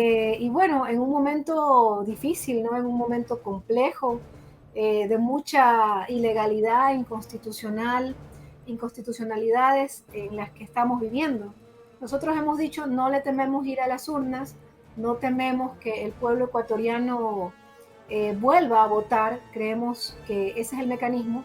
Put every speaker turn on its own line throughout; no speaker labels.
Y bueno, en un momento difícil, ¿no? En un momento complejo, de mucha ilegalidad inconstitucionalidades en las que estamos viviendo. Nosotros hemos dicho, no le tememos ir a las urnas, no tememos que el pueblo ecuatoriano vuelva a votar, creemos que ese es el mecanismo,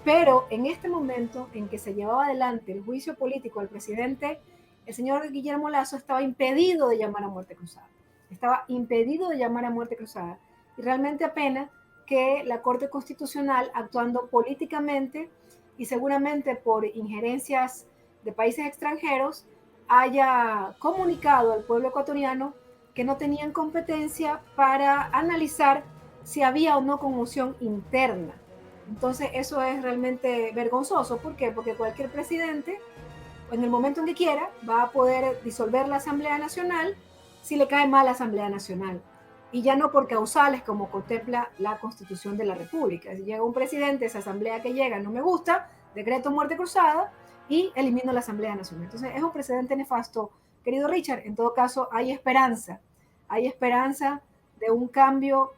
pero en este momento en que se llevaba adelante el juicio político al presidente, el señor Guillermo Lasso estaba impedido de llamar a muerte cruzada. Estaba impedido de llamar a muerte cruzada. Y realmente apena que la Corte Constitucional, actuando políticamente y seguramente por injerencias de países extranjeros, haya comunicado al pueblo ecuatoriano que no tenían competencia para analizar si había o no conmoción interna. Entonces eso es realmente vergonzoso. ¿Por qué? Porque cualquier presidente, en el momento en que quiera, va a poder disolver la Asamblea Nacional si le cae mal la Asamblea Nacional. Y ya no por causales como contempla la Constitución de la República. Si llega un presidente, esa asamblea que llega no me gusta, decreto muerte cruzada y elimino la Asamblea Nacional. Entonces es un precedente nefasto, querido Richard. En todo caso, hay esperanza de un cambio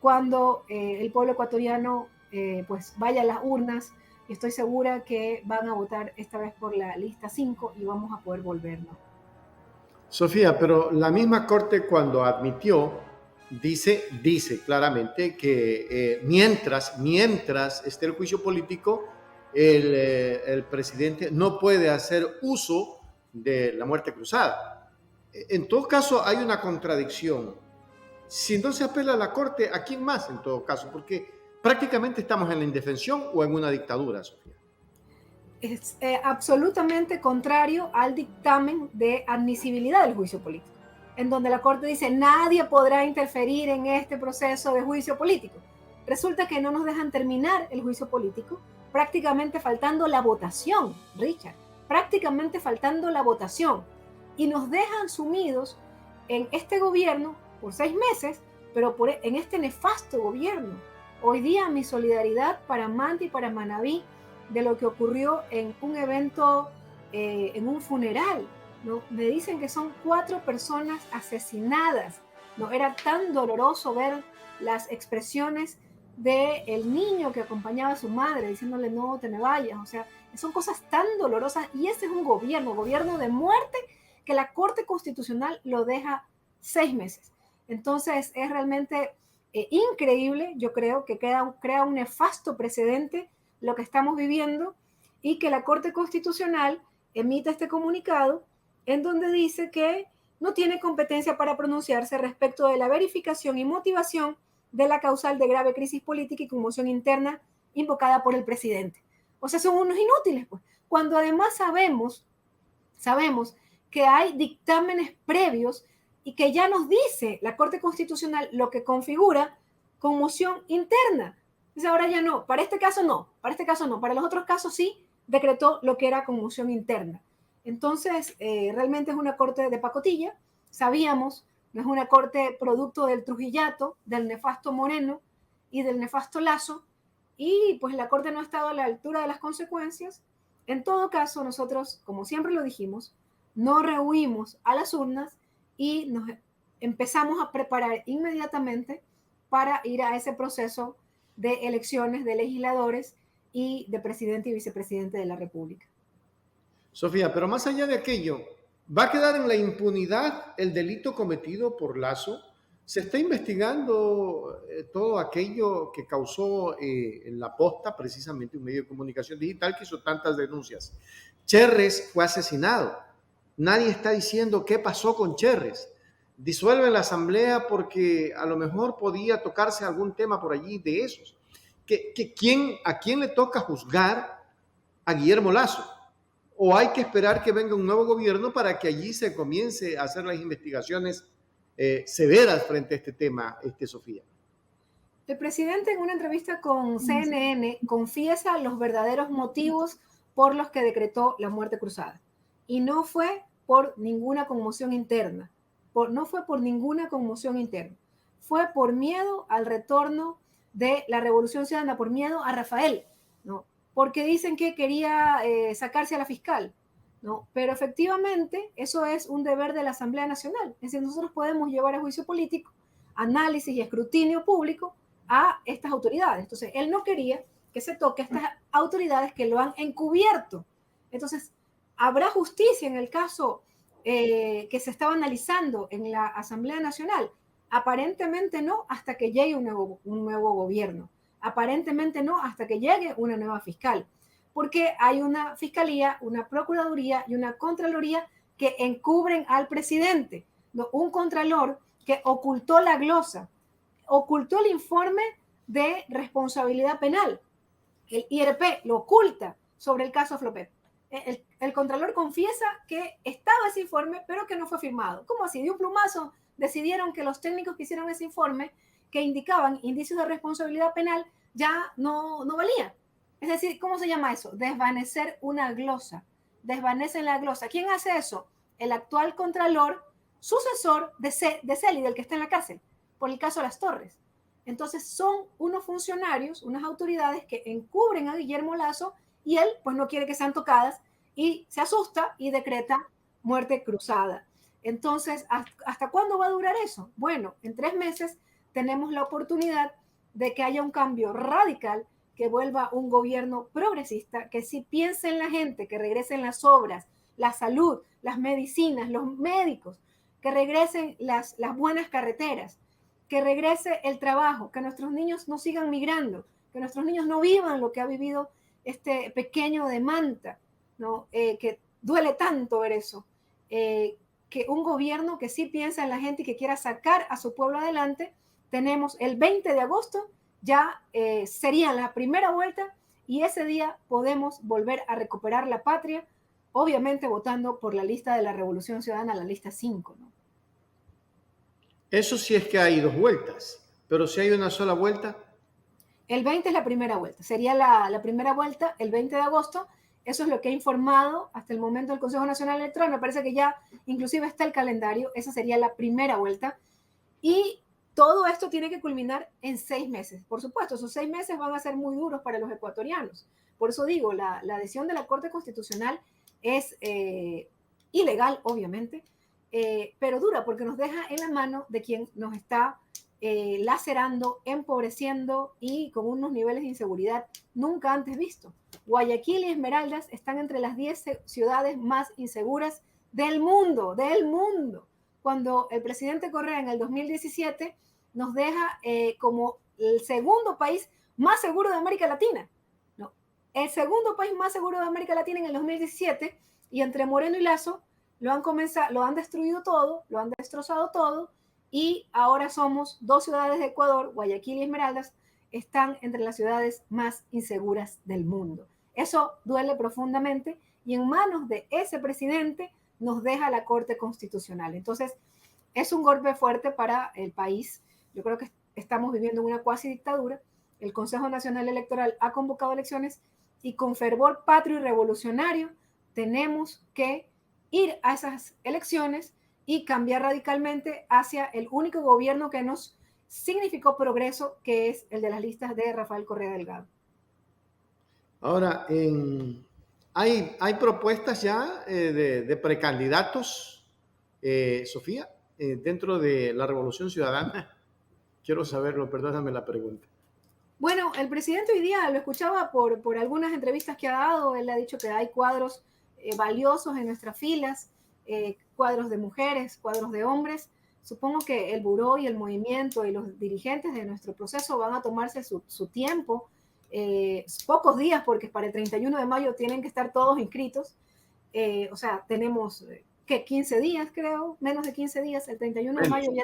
cuando el pueblo ecuatoriano pues vaya a las urnas, y estoy segura que van a votar esta vez por la lista 5 y vamos a poder volvernos.
Sofía, pero la misma Corte cuando admitió, dice claramente que mientras esté el juicio político, el presidente no puede hacer uso de la muerte cruzada. En todo caso, hay una contradicción. Si no se apela a la Corte, ¿a quién más en todo caso? Porque prácticamente estamos en la indefensión o en una dictadura, Sofía.
Es absolutamente contrario al dictamen de admisibilidad del juicio político, en donde la Corte dice nadie podrá interferir en este proceso de juicio político. Resulta que no nos dejan terminar el juicio político, prácticamente faltando la votación, Richard, prácticamente faltando la votación, y nos dejan sumidos en este gobierno por 6 meses, pero en este nefasto gobierno. Hoy día mi solidaridad para Manta y para Manabí de lo que ocurrió en un evento, en un funeral, ¿no? Me dicen que son 4 personas asesinadas, ¿no? Era tan doloroso ver las expresiones del niño que acompañaba a su madre diciéndole no te me vayas, o sea, son cosas tan dolorosas y ese es un gobierno de muerte que la Corte Constitucional lo deja 6 meses. Entonces es realmente increíble, yo creo que crea un nefasto precedente lo que estamos viviendo y que la Corte Constitucional emita este comunicado en donde dice que no tiene competencia para pronunciarse respecto de la verificación y motivación de la causal de grave crisis política y conmoción interna invocada por el presidente. O sea, son unos inútiles, pues. Cuando además sabemos que hay dictámenes previos y que ya nos dice la Corte Constitucional lo que configura conmoción interna. Entonces ahora ya no, para este caso no, para los otros casos sí decretó lo que era conmoción interna. Entonces, realmente es una corte de pacotilla, sabíamos, no es una corte producto del Trujillato, del nefasto Moreno y del nefasto Lasso, y pues la corte no ha estado a la altura de las consecuencias. En todo caso, nosotros, como siempre lo dijimos, no rehuimos a las urnas y nos empezamos a preparar inmediatamente para ir a ese proceso de elecciones de legisladores y de presidente y vicepresidente de la República.
Sofía, pero más allá de aquello, ¿va a quedar en la impunidad el delito cometido por Lasso? Se está investigando todo aquello que causó en La Posta, precisamente un medio de comunicación digital que hizo tantas denuncias. Cherres fue asesinado. Nadie está diciendo qué pasó con Cherres. Disuelven la asamblea porque a lo mejor podía tocarse algún tema por allí de esos. ¿A quién le toca juzgar a Guillermo Lasso? ¿O hay que esperar que venga un nuevo gobierno para que allí se comience a hacer las investigaciones severas frente a este tema, Sofía?
El presidente en una entrevista con CNN confiesa los verdaderos motivos por los que decretó la muerte cruzada. Y no fue por ninguna conmoción interna. No fue por ninguna conmoción interna. Fue por miedo al retorno de la Revolución Ciudadana, por miedo a Rafael, ¿no? Porque dicen que quería sacarse a la fiscal. ¿no? Pero efectivamente eso es un deber de la Asamblea Nacional. Es decir, nosotros podemos llevar a juicio político, análisis y escrutinio público a estas autoridades. Entonces, él no quería que se toque a estas autoridades que lo han encubierto. Entonces, ¿habrá justicia en el caso que se estaba analizando en la Asamblea Nacional? Aparentemente no, hasta que llegue un nuevo gobierno. Aparentemente no, hasta que llegue una nueva fiscal. Porque hay una fiscalía, una procuraduría y una contraloría que encubren al presidente. ¿No? Un contralor que ocultó la glosa, ocultó el informe de responsabilidad penal. El IRP lo oculta sobre el caso Flopep. El Contralor confiesa que estaba ese informe, pero que no fue firmado. ¿Cómo así? De un plumazo decidieron que los técnicos que hicieron ese informe, que indicaban indicios de responsabilidad penal, ya no valían. Es decir, ¿cómo se llama eso? Desvanecer una glosa. Desvanecen la glosa. ¿Quién hace eso? El actual Contralor, sucesor de Celi, del que está en la cárcel, por el caso de Las Torres. Entonces son unos funcionarios, unas autoridades que encubren a Guillermo Lazo y él pues no quiere que sean tocadas y se asusta y decreta muerte cruzada. Entonces, ¿hasta cuándo va a durar eso? Bueno, en 3 meses tenemos la oportunidad de que haya un cambio radical, que vuelva un gobierno progresista, que sí piense en la gente, que regresen las obras, la salud, las medicinas, los médicos, que regresen las buenas carreteras, que regrese el trabajo, que nuestros niños no sigan migrando, que nuestros niños no vivan lo que ha vivido este pequeño de Manta, ¿no? Que duele tanto ver eso. Que un gobierno que sí piensa en la gente y que quiera sacar a su pueblo adelante. Tenemos el 20 de agosto, ya sería la primera vuelta y ese día podemos volver a recuperar la patria, obviamente votando por la lista de la Revolución Ciudadana, la lista 5, ¿no?
Eso sí es que hay 2 vueltas, pero si hay una sola vuelta.
El 20 es la primera vuelta, sería la primera vuelta el 20 de agosto. Eso es lo que ha informado hasta el momento el Consejo Nacional Electoral. Me parece que ya inclusive está el calendario. Esa sería la primera vuelta. Y todo esto tiene que culminar en 6 meses. Por supuesto, esos 6 meses van a ser muy duros para los ecuatorianos. Por eso digo, la decisión de la Corte Constitucional es ilegal, obviamente, pero dura porque nos deja en la mano de quien nos está lacerando, empobreciendo y con unos niveles de inseguridad nunca antes vistos. Guayaquil y Esmeraldas están entre las 10 ciudades más inseguras del mundo, del mundo. Cuando el presidente Correa en el 2017 nos deja como el segundo país más seguro de América Latina. ¿No? El segundo país más seguro de América Latina en el 2017, y entre Moreno y Lazo lo han destruido todo, lo han destrozado todo, y ahora somos 2 ciudades de Ecuador, Guayaquil y Esmeraldas, están entre las ciudades más inseguras del mundo. Eso duele profundamente y en manos de ese presidente nos deja la Corte Constitucional. Entonces, es un golpe fuerte para el país. Yo creo que estamos viviendo una cuasi dictadura. El Consejo Nacional Electoral ha convocado elecciones y con fervor patrio y revolucionario tenemos que ir a esas elecciones y cambiar radicalmente hacia el único gobierno que nos significó progreso, que es el de las listas de Rafael Correa Delgado.
Ahora, hay propuestas ya de precandidatos, Sofía, dentro de la Revolución Ciudadana. Quiero saberlo, perdóname la pregunta.
Bueno, el presidente hoy día lo escuchaba por algunas entrevistas que ha dado. Él ha dicho que hay cuadros valiosos en nuestras filas, cuadros de mujeres, cuadros de hombres. Supongo que el buró y el movimiento y los dirigentes de nuestro proceso van a tomarse su tiempo, pocos días, porque para el 31 de mayo tienen que estar todos inscritos. O sea, tenemos que 15 días, creo, menos de 15 días. El 31 de mayo ya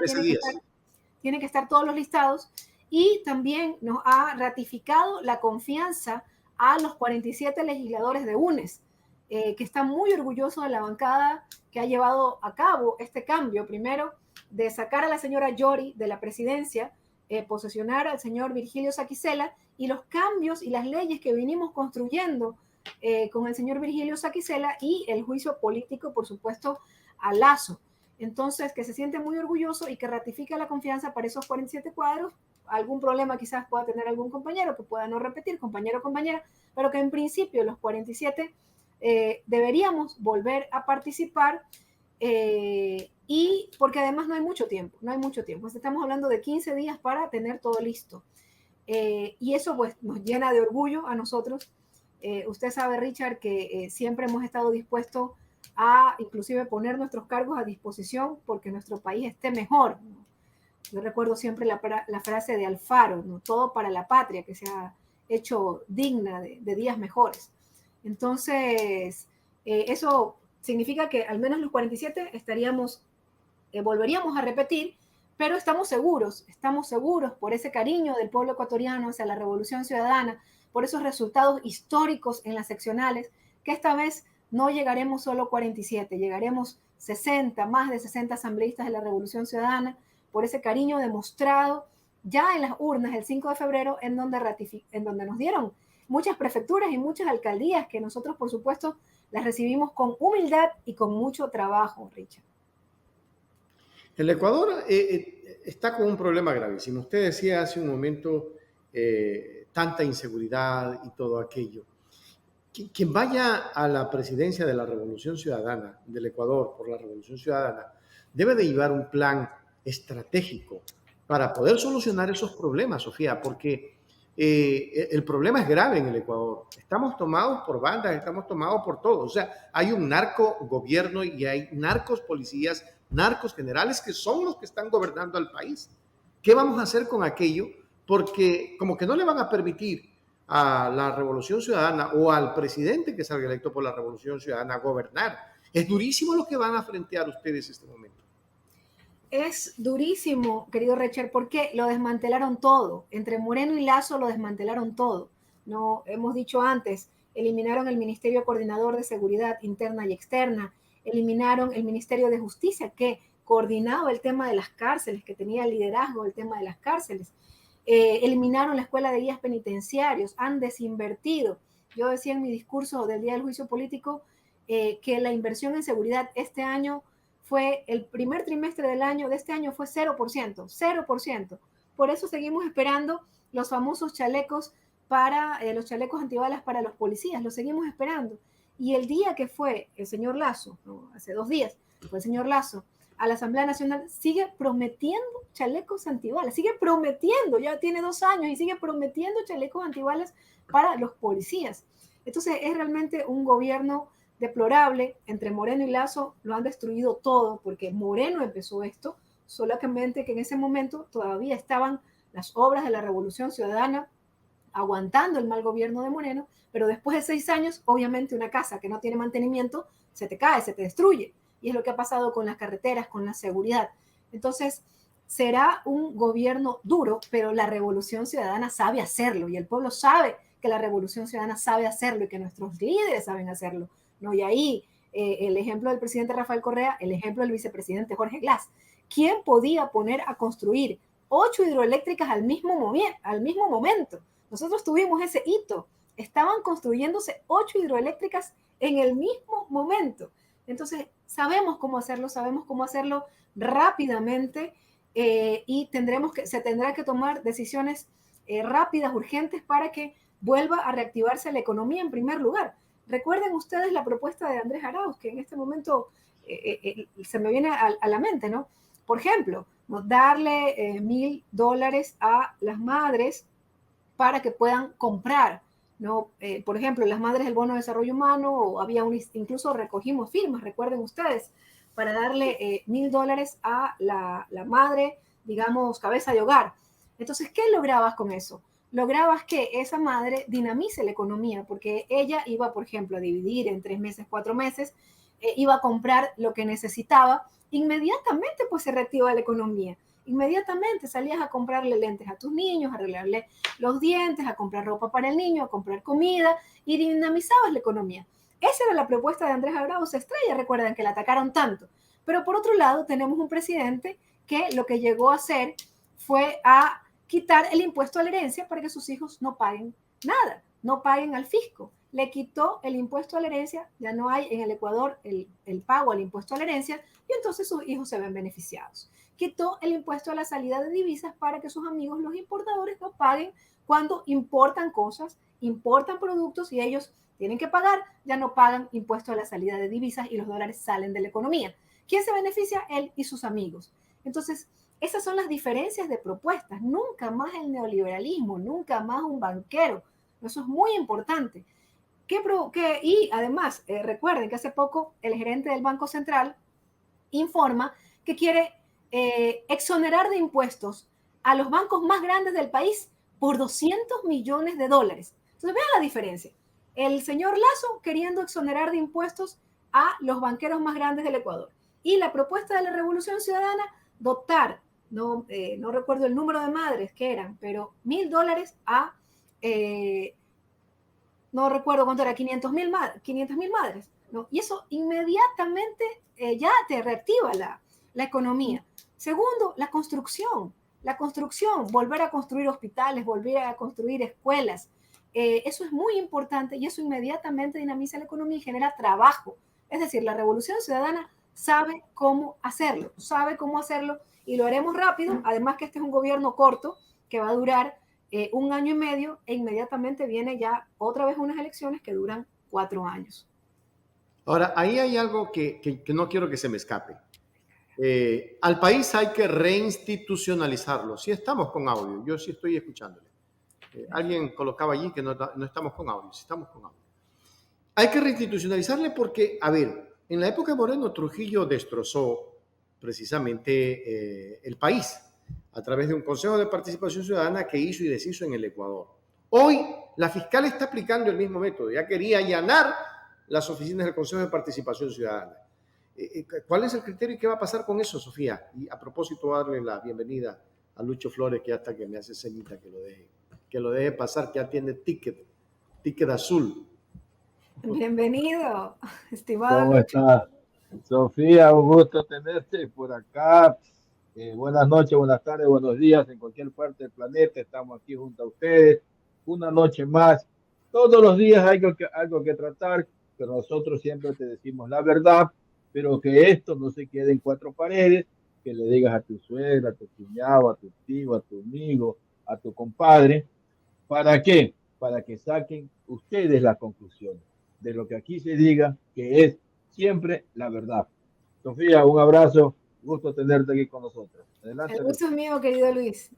tienen que estar todos los listados. Y también nos ha ratificado la confianza a los 47 legisladores de UNES, que están muy orgullosos de la bancada que ha llevado a cabo este cambio. Primero, de sacar a la señora Yori de la presidencia, posesionar al señor Virgilio Saquicela, y los cambios y las leyes que vinimos construyendo con el señor Virgilio Saquicela, y el juicio político, por supuesto, a Lazo. Entonces, que se siente muy orgulloso y que ratifica la confianza para esos 47 cuadros. Algún problema quizás pueda tener algún compañero que pueda no repetir, compañero o compañera, pero que en principio los 47 deberíamos volver a participar y porque además no hay mucho tiempo, Estamos hablando de 15 días para tener todo listo. Y eso pues nos llena de orgullo a nosotros. Usted sabe, Richard, que siempre hemos estado dispuestos a inclusive poner nuestros cargos a disposición porque nuestro país esté mejor. Yo recuerdo siempre la frase de Alfaro, ¿no? Todo para la patria, que se ha hecho digna de días mejores. Entonces, eso significa que al menos los 47 volveríamos a repetir, pero estamos seguros por ese cariño del pueblo ecuatoriano hacia la Revolución Ciudadana, por esos resultados históricos en las seccionales, que esta vez no llegaremos solo 47, llegaremos 60, más de 60 asambleístas de la Revolución Ciudadana, por ese cariño demostrado ya en las urnas el 5 de febrero, en donde nos dieron muchas prefecturas y muchas alcaldías que nosotros, por supuesto, las recibimos con humildad y con mucho trabajo, Richard.
El Ecuador está con un problema gravísimo. Usted decía hace un momento tanta inseguridad y todo aquello. Quien vaya a la presidencia de la Revolución Ciudadana del Ecuador por la Revolución Ciudadana debe de llevar un plan estratégico para poder solucionar esos problemas, Sofía, porque el problema es grave en el Ecuador. Estamos tomados por bandas, estamos tomados por todo. O sea, hay un narco gobierno y hay narcos policías, narcos generales que son los que están gobernando al país. ¿Qué vamos a hacer con aquello? Porque como que no le van a permitir a la Revolución Ciudadana o al presidente que salga electo por la Revolución Ciudadana gobernar. Es durísimo lo que van a frentear ustedes en este momento.
Es durísimo, querido Richard, porque lo desmantelaron todo. Entre Moreno y Lazo lo desmantelaron todo. No, hemos dicho antes, eliminaron el Ministerio Coordinador de Seguridad Interna y Externa, eliminaron el Ministerio de Justicia, que coordinaba el tema de las cárceles, que tenía el liderazgo del tema de las cárceles. Eliminaron la Escuela de Guías Penitenciarios, han desinvertido. Yo decía en mi discurso del Día del Juicio Político que la inversión en seguridad este año fue el primer trimestre del año, de este año fue 0%, 0%. Por eso seguimos esperando los famosos chalecos los chalecos antibalas para los policías, los seguimos esperando. Y el día que fue el señor Lazo, ¿no? Hace 2 días, fue el señor Lazo a la Asamblea Nacional, sigue prometiendo chalecos antibalas, sigue prometiendo, ya tiene 2 años y sigue prometiendo chalecos antibalas para los policías. Entonces es realmente un gobierno deplorable. Entre Moreno y Lazo lo han destruido todo, porque Moreno empezó esto, solamente que en ese momento todavía estaban las obras de la Revolución Ciudadana aguantando el mal gobierno de Moreno, pero después de 6 años, obviamente una casa que no tiene mantenimiento se te cae, se te destruye. Y es lo que ha pasado con las carreteras, con la seguridad. Entonces, será un gobierno duro, pero la Revolución Ciudadana sabe hacerlo y el pueblo sabe que la Revolución Ciudadana sabe hacerlo y que nuestros líderes saben hacerlo, ¿no? Y ahí el ejemplo del presidente Rafael Correa, el ejemplo del vicepresidente Jorge Glass. ¿Quién podía poner a construir 8 hidroeléctricas al mismo momento? Nosotros tuvimos ese hito. Estaban construyéndose 8 hidroeléctricas en el mismo momento. Entonces, sabemos cómo hacerlo rápidamente y se tendrá que tomar decisiones rápidas, urgentes, para que vuelva a reactivarse la economía en primer lugar. Recuerden ustedes la propuesta de Andrés Arauz, que en este momento se me viene a la mente, ¿no? Por ejemplo, ¿no? Darle $1,000 a las madres para que puedan comprar, ¿no? Por ejemplo, las madres del bono de desarrollo humano, o incluso recogimos firmas, recuerden ustedes, para darle $1,000 a la madre, digamos, cabeza de hogar. Entonces, ¿qué lograbas con eso? Lograbas que esa madre dinamice la economía, porque ella iba, por ejemplo, a dividir en 3 meses, 4 meses, iba a comprar lo que necesitaba, inmediatamente pues se reactiva la economía. Inmediatamente salías a comprarle lentes a tus niños, a arreglarle los dientes, a comprar ropa para el niño, a comprar comida y dinamizabas la economía. Esa era la propuesta de Andrés Arauz Estrella, recuerdan que la atacaron tanto. Pero por otro lado tenemos un presidente que lo que llegó a hacer fue a quitar el impuesto a la herencia para que sus hijos no paguen nada, no paguen al fisco. Le quitó el impuesto a la herencia, ya no hay en el Ecuador el pago al impuesto a la herencia y entonces sus hijos se ven beneficiados. Quitó el impuesto a la salida de divisas para que sus amigos los importadores no paguen cuando importan cosas importan productos y ellos tienen que pagar, ya no pagan impuestos a la salida de divisas y los dólares salen de la economía. ¿Quién se beneficia? Él y sus amigos. Entonces, esas son las diferencias de propuestas. Nunca más el neoliberalismo, nunca más un banquero. Eso es muy importante. Y además, recuerden que hace poco el gerente del Banco Central informa que quiere exonerar de impuestos a los bancos más grandes del país por 200 millones de dólares. Entonces, vean la diferencia. El señor Lasso queriendo exonerar de impuestos a los banqueros más grandes del Ecuador. Y la propuesta de la Revolución Ciudadana, dotar, no recuerdo el número de madres que eran, pero $1,000 a, no recuerdo cuánto era, 500,000 madres. ¿No? Y eso inmediatamente ya te reactiva la economía. Segundo, la construcción, volver a construir hospitales, volver a construir escuelas. Eso es muy importante y eso inmediatamente dinamiza la economía y genera trabajo. Es decir, la Revolución Ciudadana sabe cómo hacerlo y lo haremos rápido. Además que este es un gobierno corto que va a durar 1 año y medio e inmediatamente viene ya otra vez unas elecciones que duran 4 años.
Ahora, ahí hay algo que no quiero que se me escape. Al país hay que reinstitucionalizarlo. Si estamos con audio, yo sí estoy escuchándole. Alguien colocaba allí que no estamos con audio, sí estamos con audio. Hay que reinstitucionalizarle porque, a ver, en la época de Moreno, Trujillo destrozó precisamente el país a través de un Consejo de Participación Ciudadana que hizo y deshizo en el Ecuador. Hoy la fiscal está aplicando el mismo método, ya quería allanar las oficinas del Consejo de Participación Ciudadana. ¿Cuál es el criterio y qué va a pasar con eso, Sofía? Y a propósito, darle la bienvenida a Lucho Flores, que hasta que me hace ceñita que lo deje pasar, que ya tiene ticket azul.
Bienvenido, estimado
¿Cómo
Lucho.
estás? Sofía, un gusto tenerte por acá. Buenas noches, buenas tardes, buenos días en cualquier parte del planeta. Estamos aquí junto a ustedes. Una noche más. Todos los días hay algo que tratar, pero nosotros siempre te decimos la verdad, pero que esto no se quede en 4 paredes, que le digas a tu suegra, a tu cuñado, a tu tío, a tu amigo, a tu compadre. ¿Para qué? Para que saquen ustedes las conclusiones de lo que aquí se diga, que es siempre la verdad. Sofía, un abrazo, gusto tenerte aquí con nosotros.
Adelante. El gusto es mío, querido Luis.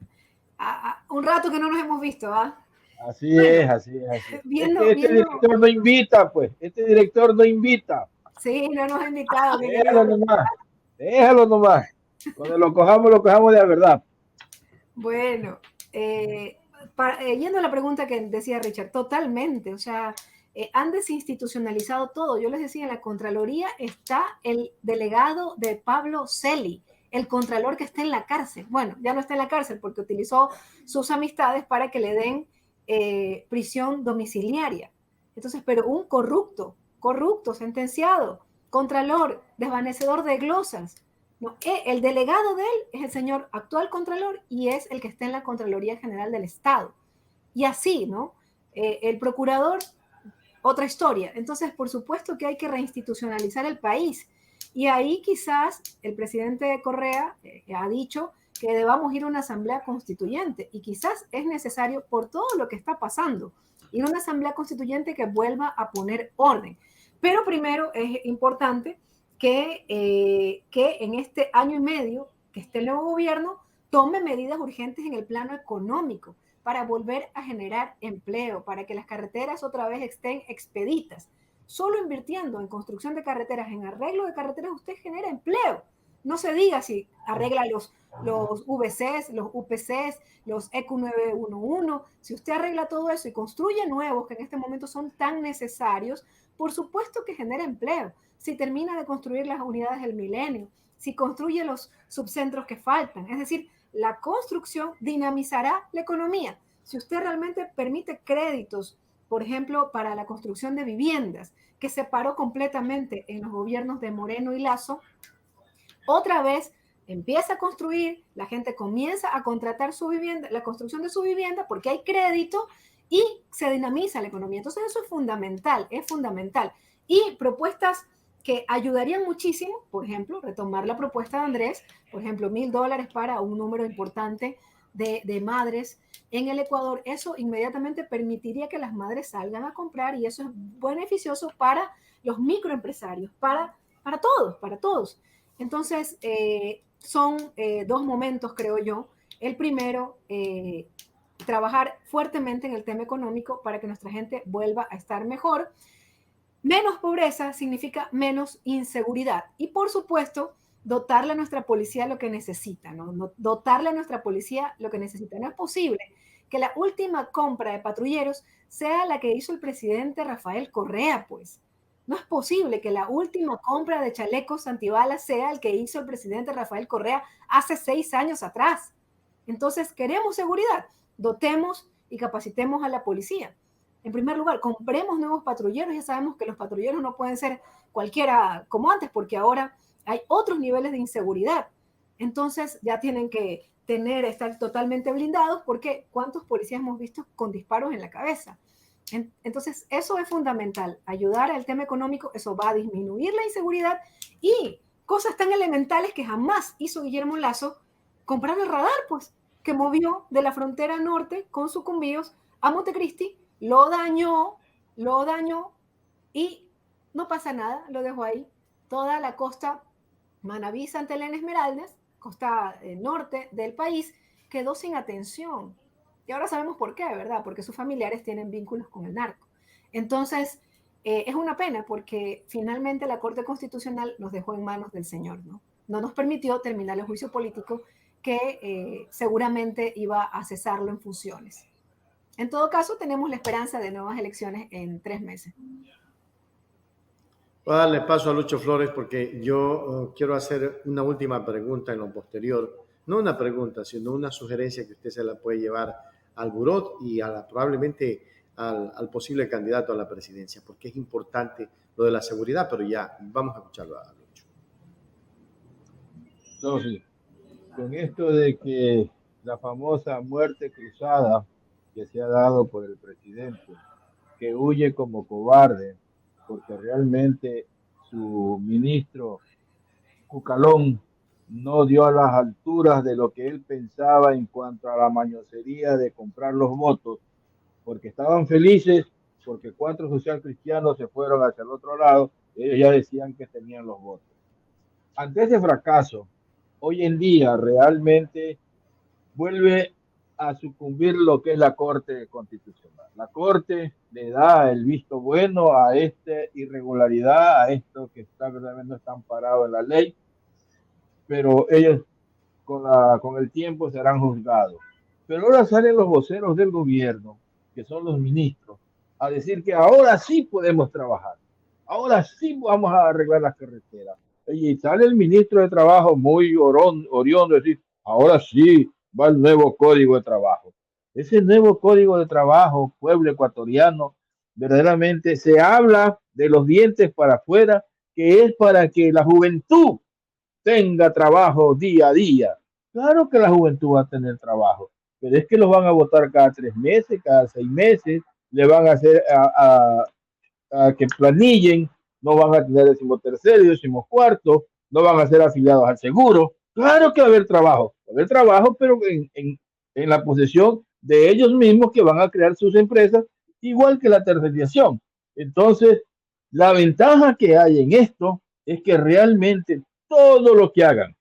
Un rato que no nos hemos visto, ¿ah?
Así es. Este director no invita, pues. Este director no invita.
Sí, no nos ha invitado.
Déjalo nomás. Cuando lo cojamos de la verdad.
Bueno, yendo a la pregunta que decía Richard, totalmente, o sea, han desinstitucionalizado todo. Yo les decía, en la Contraloría está el delegado de Pablo Celi, el contralor que está en la cárcel. Bueno, ya no está en la cárcel porque utilizó sus amistades para que le den prisión domiciliaria. Entonces, pero un corrupto, sentenciado, contralor, desvanecedor de glosas. No, el delegado de él es el señor actual contralor y es el que está en la Contraloría General del Estado. Y así, ¿no? El procurador, otra historia. Entonces, por supuesto que hay que reinstitucionalizar el país. Y ahí quizás el presidente Correa ha dicho que debamos ir a una asamblea constituyente. Y quizás es necesario, por todo lo que está pasando, ir a una asamblea constituyente que vuelva a poner orden. Pero primero es importante que en este año y medio que esté el nuevo gobierno tome medidas urgentes en el plano económico para volver a generar empleo, para que las carreteras otra vez estén expeditas. Solo invirtiendo en construcción de carreteras, en arreglo de carreteras, usted genera empleo. No se diga si arregla los VCs, los UPCs, los EQ 911. Si usted arregla todo eso y construye nuevos que en este momento son tan necesarios, por supuesto que genera empleo. Si termina de construir las unidades del milenio, si construye los subcentros que faltan. Es decir, la construcción dinamizará la economía. Si usted realmente permite créditos, por ejemplo, para la construcción de viviendas, que se paró completamente en los gobiernos de Moreno y Lasso, otra vez empieza a construir, la gente comienza a contratar su vivienda, la construcción de su vivienda, porque hay crédito y se dinamiza la economía. Entonces eso es fundamental. Y propuestas que ayudarían muchísimo, por ejemplo, retomar la propuesta de Andrés, por ejemplo, $1,000 para un número importante de madres en el Ecuador, eso inmediatamente permitiría que las madres salgan a comprar y eso es beneficioso para los microempresarios, para todos, para todos. Entonces, son dos momentos, creo yo. El primero, trabajar fuertemente en el tema económico para que nuestra gente vuelva a estar mejor. Menos pobreza significa menos inseguridad. Y por supuesto, dotarle a nuestra policía lo que necesita, ¿no? Dotarle a nuestra policía lo que necesita. No es posible que la última compra de patrulleros sea la que hizo el presidente Rafael Correa, pues. No es posible que la última compra de chalecos antibalas sea el que hizo el presidente Rafael Correa hace 6 años atrás. Entonces, queremos seguridad, dotemos y capacitemos a la policía. En primer lugar, compremos nuevos patrulleros. Ya sabemos que los patrulleros no pueden ser cualquiera como antes, porque ahora hay otros niveles de inseguridad. Entonces ya tienen que estar totalmente blindados, porque ¿cuántos policías hemos visto con disparos en la cabeza? Entonces eso es fundamental, ayudar al tema económico. Eso va a disminuir la inseguridad y cosas tan elementales que jamás hizo Guillermo Lazo, comprar el radar, pues, que movió de la frontera norte con sucumbíos a Montecristi, lo dañó y no pasa nada, lo dejó ahí. Toda la costa Manabí, Santa Elena, Esmeraldas, costa norte del país, quedó sin atención. Y ahora sabemos por qué, ¿verdad? Porque sus familiares tienen vínculos con el narco. Entonces, es una pena porque finalmente la Corte Constitucional nos dejó en manos del señor, ¿no? No nos permitió terminar el juicio político que seguramente iba a cesarlo en funciones. En todo caso, tenemos la esperanza de nuevas elecciones en 3 meses.
Voy a darle paso a Lucho Flores porque yo quiero hacer una última pregunta en lo posterior. No una pregunta, sino una sugerencia que usted se la puede llevar al buró y probablemente al posible candidato a la presidencia, porque es importante lo de la seguridad, pero ya vamos a escucharlo a Lucho.
No, sí. Con esto de que la famosa muerte cruzada que se ha dado por el presidente, que huye como cobarde, porque realmente su ministro Cucalón no dio a las alturas de lo que él pensaba en cuanto a la mañosería de comprar los votos, porque estaban felices, porque 4 socialcristianos se fueron hacia el otro lado, ellos ya decían que tenían los votos. Ante ese fracaso, hoy en día realmente vuelve a sucumbir lo que es la Corte Constitucional. La Corte le da el visto bueno a esta irregularidad, a esto que no está amparado en la ley, pero ellos con el tiempo serán juzgados. Pero ahora salen los voceros del gobierno, que son los ministros, a decir que ahora sí podemos trabajar, ahora sí vamos a arreglar las carreteras. Y sale el ministro de Trabajo muy oriondo, decir, ahora sí va el nuevo código de trabajo. Ese nuevo código de trabajo, pueblo ecuatoriano, verdaderamente se habla de los dientes para afuera, que es para que la juventud tenga trabajo día a día. Claro que la juventud va a tener trabajo, pero es que los van a votar cada 3 meses, cada 6 meses, le van a hacer a que planillen, no van a tener 13º y 14º, no van a ser afiliados al seguro. Claro que va a haber trabajo, pero en la posesión de ellos mismos, que van a crear sus empresas, igual que la tercerización. Entonces, la ventaja que hay en esto es que realmente todo lo que hagan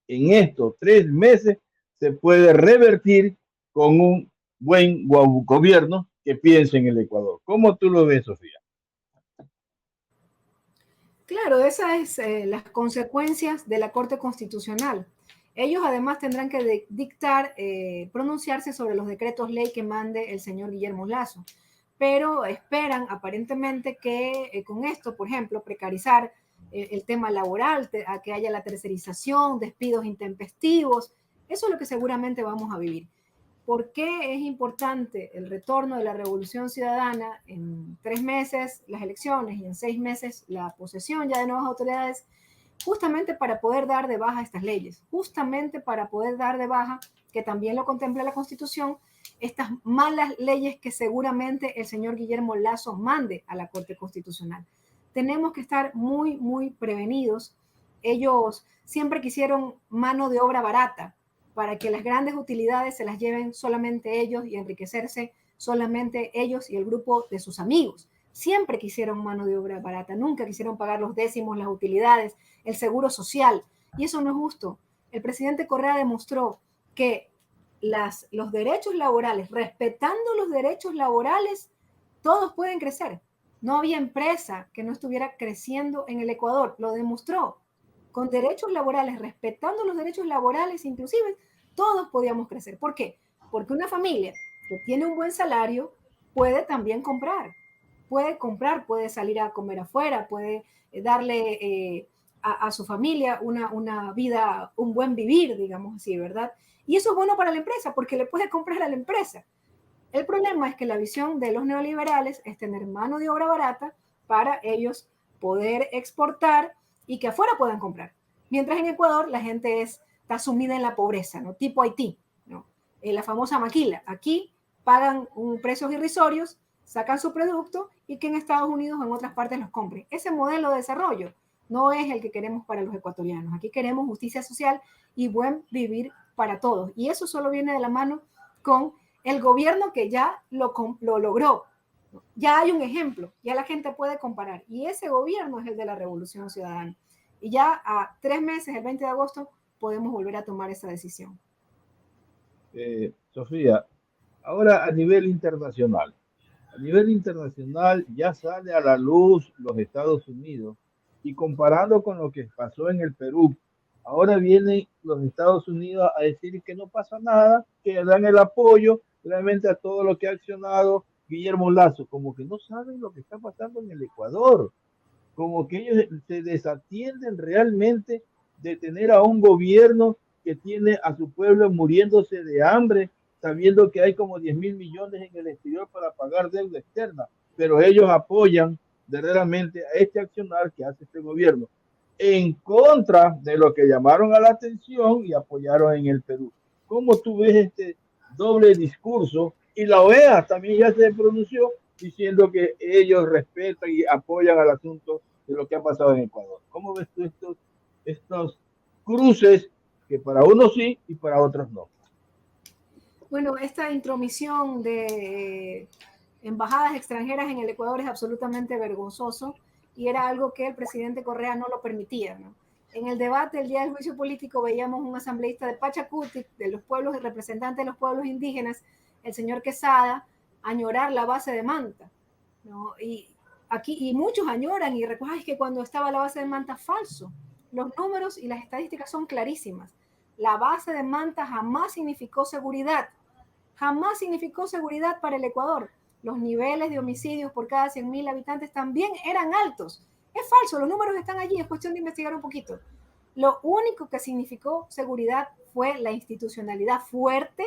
en estos 3 meses se puede revertir con un buen gobierno que piense en el Ecuador. ¿Cómo tú lo ves, Sofía?
Claro, esas es las consecuencias de la Corte Constitucional. Ellos además tendrán que dictar, pronunciarse sobre los decretos ley que mande el señor Guillermo Lazo, pero esperan aparentemente que con esto, por ejemplo, precarizar el tema laboral, a que haya la tercerización, despidos intempestivos. Eso es lo que seguramente vamos a vivir. ¿Por qué es importante el retorno de la revolución ciudadana? En 3 meses las elecciones y en 6 meses la posesión ya de nuevas autoridades, justamente para poder dar de baja estas leyes, justamente para poder dar de baja, que también lo contempla la Constitución, estas malas leyes que seguramente el señor Guillermo Lazo mande a la Corte Constitucional. Tenemos que estar muy, muy prevenidos. Ellos siempre quisieron mano de obra barata, para que las grandes utilidades se las lleven solamente ellos y enriquecerse solamente ellos y el grupo de sus amigos. Siempre quisieron mano de obra barata, nunca quisieron pagar los décimos, las utilidades, el seguro social, y eso no es justo. El presidente Correa demostró que los derechos laborales, respetando los derechos laborales, todos pueden crecer. No había empresa que no estuviera creciendo en el Ecuador, lo demostró. Con derechos laborales, respetando los derechos laborales inclusive, todos podíamos crecer. ¿Por qué? Porque una familia que tiene un buen salario puede también comprar. Puede salir a comer afuera, puede darle a su familia una vida, un buen vivir, digamos así, ¿verdad? Y eso es bueno para la empresa porque le puede comprar a la empresa. El problema es que la visión de los neoliberales es tener mano de obra barata para ellos poder exportar y que afuera puedan comprar. Mientras en Ecuador la gente está sumida en la pobreza, ¿no? Tipo Haití, ¿no? La famosa maquila. Aquí pagan precios irrisorios, sacan su producto y que en Estados Unidos o en otras partes los compren. Ese modelo de desarrollo no es el que queremos para los ecuatorianos. Aquí queremos justicia social y buen vivir para todos. Y eso solo viene de la mano con el gobierno que ya lo logró. Ya hay un ejemplo, ya la gente puede comparar. Y ese gobierno es el de la Revolución Ciudadana. Y ya a 3 meses, el 20 de agosto, podemos volver a tomar esa decisión.
Sofía, ahora a nivel internacional. A nivel internacional ya sale a la luz los Estados Unidos y comparando con lo que pasó en el Perú, ahora vienen los Estados Unidos a decir que no pasa nada, que dan el apoyo realmente a todo lo que ha accionado Guillermo Lazo, como que no saben lo que está pasando en el Ecuador, como que ellos se desatienden realmente de tener a un gobierno que tiene a su pueblo muriéndose de hambre, sabiendo que hay como 10.000 millones en el exterior para pagar deuda externa, pero ellos apoyan verdaderamente a este accionar que hace este gobierno en contra de lo que llamaron a la atención y apoyaron en el Perú. ¿Cómo tú ves este doble discurso? Y la OEA también ya se pronunció diciendo que ellos respetan y apoyan al asunto de lo que ha pasado en Ecuador. ¿Cómo ves tú estos cruces que para unos sí y para otros no?
Bueno, esta intromisión de embajadas extranjeras en el Ecuador es absolutamente vergonzoso y era algo que el presidente Correa no lo permitía, ¿no? En el debate el día del juicio político veíamos un asambleísta de Pachacuti, de los pueblos, representante de los pueblos indígenas, el señor Quesada, añorar la base de Manta, ¿no? Y muchos añoran y recuerdan que cuando estaba la base de Manta, falso. Los números y las estadísticas son clarísimas. La base de Manta jamás significó seguridad para el Ecuador. Los niveles de homicidios por cada 100.000 habitantes también eran altos. Es falso, los números están allí, es cuestión de investigar un poquito. Lo único que significó seguridad fue la institucionalidad fuerte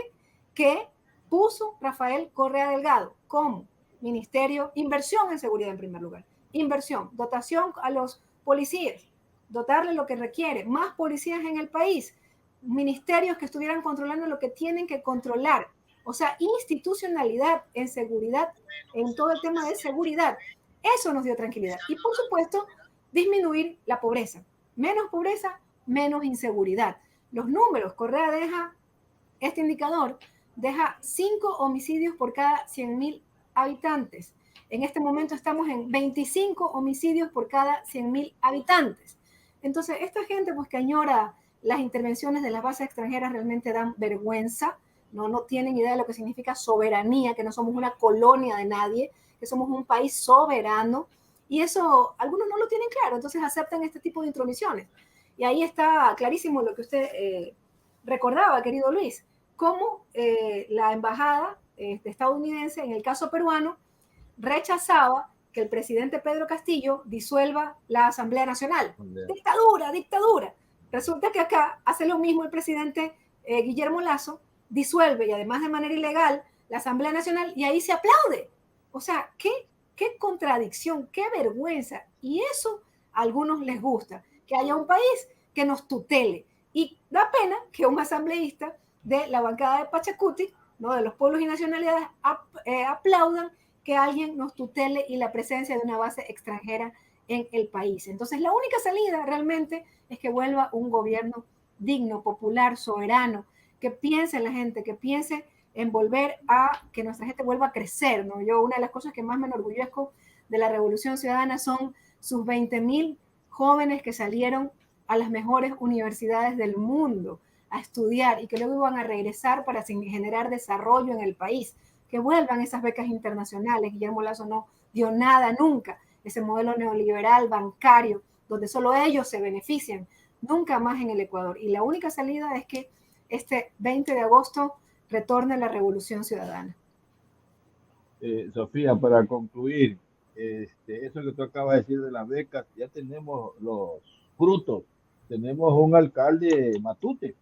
que puso Rafael Correa Delgado como ministerio, inversión en seguridad en primer lugar, inversión, dotación a los policías, dotarle lo que requiere, más policías en el país, ministerios que estuvieran controlando lo que tienen que controlar, o sea, institucionalidad en seguridad, en todo el tema de seguridad. Eso nos dio tranquilidad. Y por supuesto, disminuir la pobreza. Menos inseguridad. Los números, Correa deja este indicador, deja 5 homicidios por cada 100.000 habitantes. En este momento estamos en 25 homicidios por cada 100.000 habitantes. Entonces, esta gente pues que añora las intervenciones de las bases extranjeras realmente dan vergüenza, no tienen idea de lo que significa soberanía, que no somos una colonia de nadie, que somos un país soberano, y eso algunos no lo tienen claro, entonces aceptan este tipo de intromisiones. Y ahí está clarísimo lo que usted recordaba, querido Luis, cómo la embajada estadounidense, en el caso peruano, rechazaba que el presidente Pedro Castillo disuelva la Asamblea Nacional. Dictadura. Resulta que acá hace lo mismo el presidente Guillermo Lazo, disuelve y además de manera ilegal la Asamblea Nacional y ahí se aplaude. O sea, qué contradicción, qué vergüenza. Y eso a algunos les gusta, que haya un país que nos tutele. Y da pena que un asambleísta de la bancada de Pachacuti, ¿no?, de los pueblos y nacionalidades, aplaudan que alguien nos tutele y la presencia de una base extranjera en el país. Entonces, la única salida realmente es que vuelva un gobierno digno, popular, soberano, que piense en la gente, que piense en volver a que nuestra gente vuelva a crecer, ¿no? Yo, una de las cosas que más me enorgullezco de la Revolución Ciudadana son sus 20.000 jóvenes que salieron a las mejores universidades del mundo a estudiar y que luego iban a regresar para generar desarrollo en el país, que vuelvan esas becas internacionales. Guillermo Lasso no dio nada nunca, ese modelo neoliberal bancario donde solo ellos se benefician, nunca más en el Ecuador. Y la única salida es que este 20 de agosto retorne la Revolución Ciudadana.
Sofía, para concluir, eso que tú acabas de decir de las becas, ya tenemos los frutos. Tenemos un alcalde Matute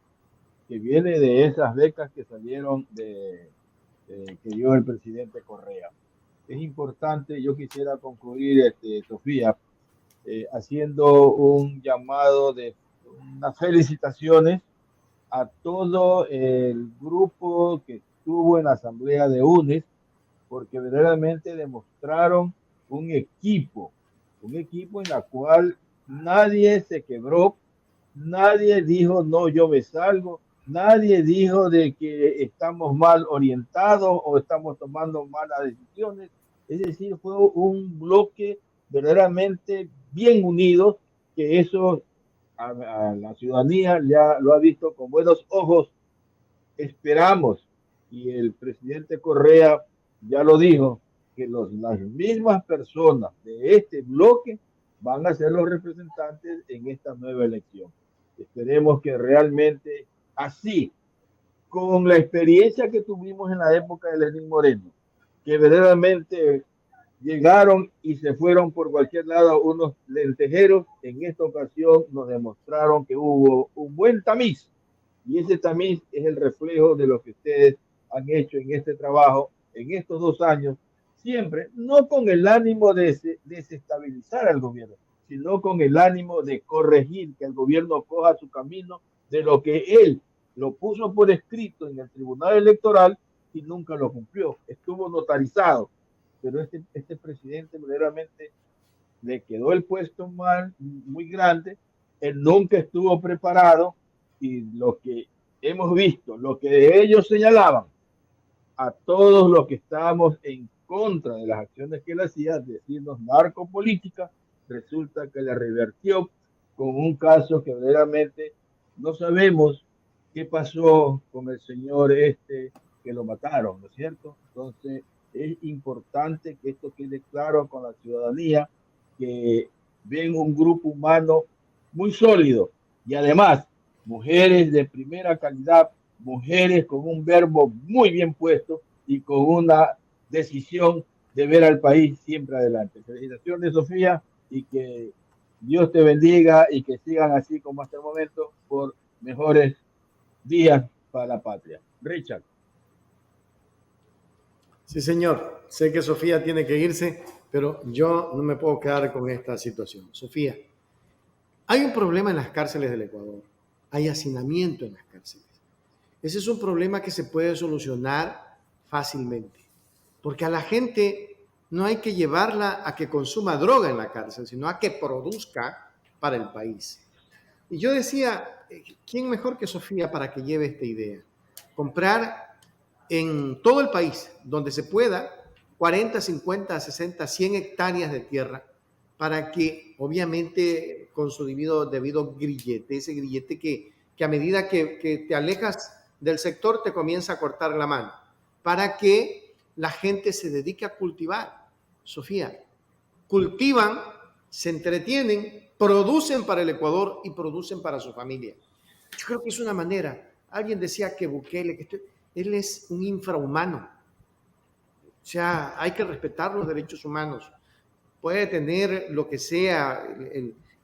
que viene de esas becas que salieron que dio el presidente Correa. Es importante, yo quisiera concluir, Sofía, haciendo un llamado de unas felicitaciones a todo el grupo que estuvo en la asamblea de UNES, porque verdaderamente demostraron un equipo en la cual nadie se quebró, nadie dijo no, yo me salgo, nadie dijo de que estamos mal orientados o estamos tomando malas decisiones. Es decir, fue un bloque verdaderamente bien unido, que eso a la ciudadanía ya lo ha visto con buenos ojos. Esperamos, y el presidente Correa ya lo dijo, que las mismas personas de este bloque van a ser los representantes en esta nueva elección. Esperemos que realmente así, con la experiencia que tuvimos en la época de Lenín Moreno, que verdaderamente llegaron y se fueron por cualquier lado unos lentejeros, en esta ocasión nos demostraron que hubo un buen tamiz, y ese tamiz es el reflejo de lo que ustedes han hecho en este trabajo, en estos 2 años, siempre, no con el ánimo de desestabilizar al gobierno, sino con el ánimo de corregir, que el gobierno coja su camino de lo que él lo puso por escrito en el Tribunal Electoral y nunca lo cumplió. Estuvo notarizado, pero este presidente verdaderamente le quedó el puesto mal, muy grande, él nunca estuvo preparado, y lo que hemos visto, lo que ellos señalaban a todos los que estábamos en contra de las acciones que él hacía, decirnos narcopolítica, resulta que la revertió con un caso que verdaderamente no sabemos qué pasó con el señor que lo mataron, ¿no es cierto? Entonces es importante que esto quede claro con la ciudadanía, que ven un grupo humano muy sólido y además mujeres de primera calidad, mujeres con un verbo muy bien puesto y con una decisión de ver al país siempre adelante. Felicitaciones, Sofía, y que Dios te bendiga y que sigan así como hasta el momento por mejores días para la patria. Richard.
Sí, señor. Sé que Sofía tiene que irse, pero yo no me puedo quedar con esta situación. Sofía, hay un problema en las cárceles del Ecuador. Hay hacinamiento en las cárceles. Ese es un problema que se puede solucionar fácilmente, porque a la gente no hay que llevarla a que consuma droga en la cárcel, sino a que produzca para el país. Y yo decía, ¿quién mejor que Sofía para que lleve esta idea? Comprar en todo el país, donde se pueda, 40, 50, 60, 100 hectáreas de tierra, para que, obviamente, con su debido grillete, ese grillete que a medida que te alejas del sector te comienza a cortar la mano, para que la gente se dedique a cultivar. Sofía, cultivan, se entretienen, producen para el Ecuador y producen para su familia. Yo creo que es una manera. Alguien decía que Bukele, él es un infrahumano. O sea, hay que respetar los derechos humanos. Puede tener lo que sea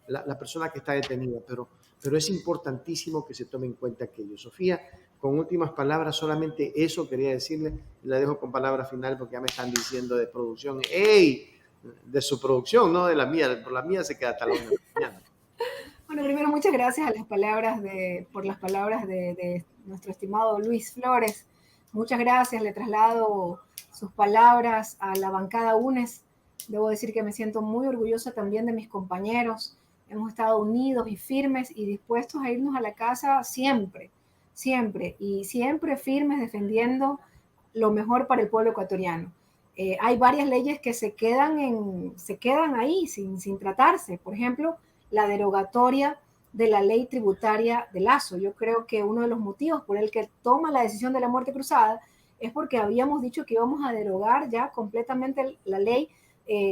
la persona que está detenida, pero es importantísimo que se tome en cuenta aquello. Sofía, con últimas palabras, solamente eso quería decirle. La dejo con palabras final porque ya me están diciendo de producción. ¡Ey! De su producción, no de la mía. Por la mía se queda talón de mañana.
Bueno, primero muchas gracias por las palabras de nuestro estimado Luis Flores. Muchas gracias, le traslado sus palabras a la bancada UNES. Debo decir que me siento muy orgullosa también de mis compañeros. Hemos estado unidos y firmes y dispuestos a irnos a la casa siempre, siempre, y siempre firmes defendiendo lo mejor para el pueblo ecuatoriano. Hay varias leyes que se quedan ahí sin tratarse. Por ejemplo, la derogatoria de la ley tributaria de Lazo. Yo creo que uno de los motivos por el que toma la decisión de la muerte cruzada es porque habíamos dicho que íbamos a derogar ya completamente la ley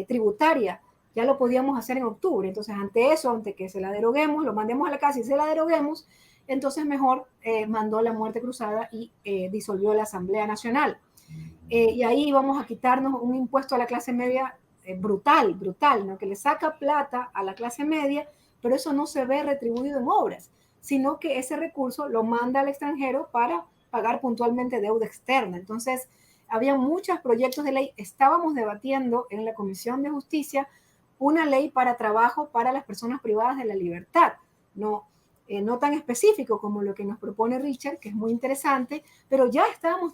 tributaria. Ya lo podíamos hacer en octubre. Entonces, ante eso, ante que se la deroguemos, lo mandemos a la casa y se la deroguemos, entonces mejor mandó la muerte cruzada y disolvió la Asamblea Nacional. Y ahí vamos a quitarnos un impuesto a la clase media brutal, ¿no? Que le saca plata a la clase media, pero eso no se ve retribuido en obras, sino que ese recurso lo manda al extranjero para pagar puntualmente deuda externa. Entonces, había muchos proyectos de ley. Estábamos debatiendo en la Comisión de Justicia una ley para trabajo para las personas privadas de la libertad, no tan específico como lo que nos propone Richard, que es muy interesante, pero ya estábamos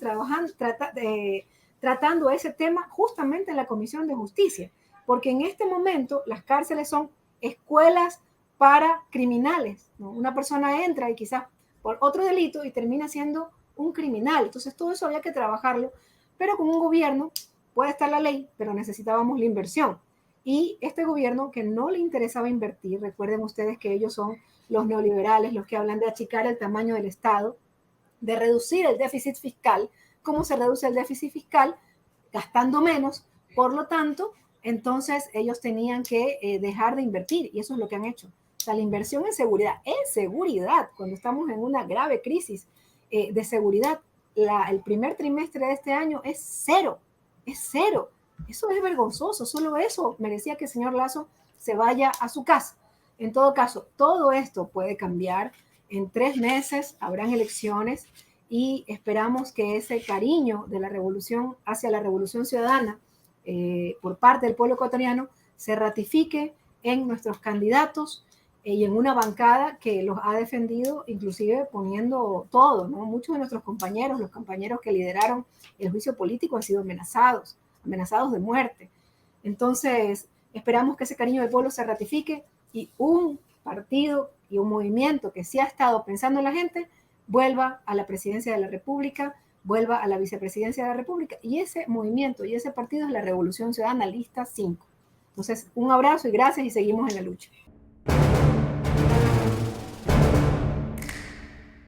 tratando ese tema justamente en la Comisión de Justicia, porque en este momento las cárceles son escuelas para criminales, ¿no? Una persona entra y quizás por otro delito y termina siendo un criminal. Entonces todo eso había que trabajarlo, pero con un gobierno puede estar la ley, pero necesitábamos la inversión. Y este gobierno que no le interesaba invertir, recuerden ustedes que ellos son los neoliberales, los que hablan de achicar el tamaño del Estado, de reducir el déficit fiscal. ¿Cómo se reduce el déficit fiscal? Gastando menos. Por lo tanto, entonces ellos tenían que dejar de invertir, y eso es lo que han hecho. O sea, la inversión en seguridad, cuando estamos en una grave crisis de seguridad, el primer trimestre de este año es cero. Eso es vergonzoso, solo eso merecía que el señor Lazo se vaya a su casa. En todo caso, todo esto puede cambiar. En 3 meses habrán elecciones y esperamos que ese cariño de la revolución hacia la revolución ciudadana por parte del pueblo ecuatoriano se ratifique en nuestros candidatos y en una bancada que los ha defendido, inclusive poniendo todo, ¿no? Muchos de nuestros compañeros, los compañeros que lideraron el juicio político, han sido amenazados de muerte. Entonces, esperamos que ese cariño del pueblo se ratifique y un partido y un movimiento que sí ha estado pensando en la gente vuelva a la presidencia de la República, vuelva a la vicepresidencia de la República, y ese movimiento y ese partido es la Revolución Ciudadana Lista 5. Entonces, un abrazo y gracias, y seguimos en la lucha.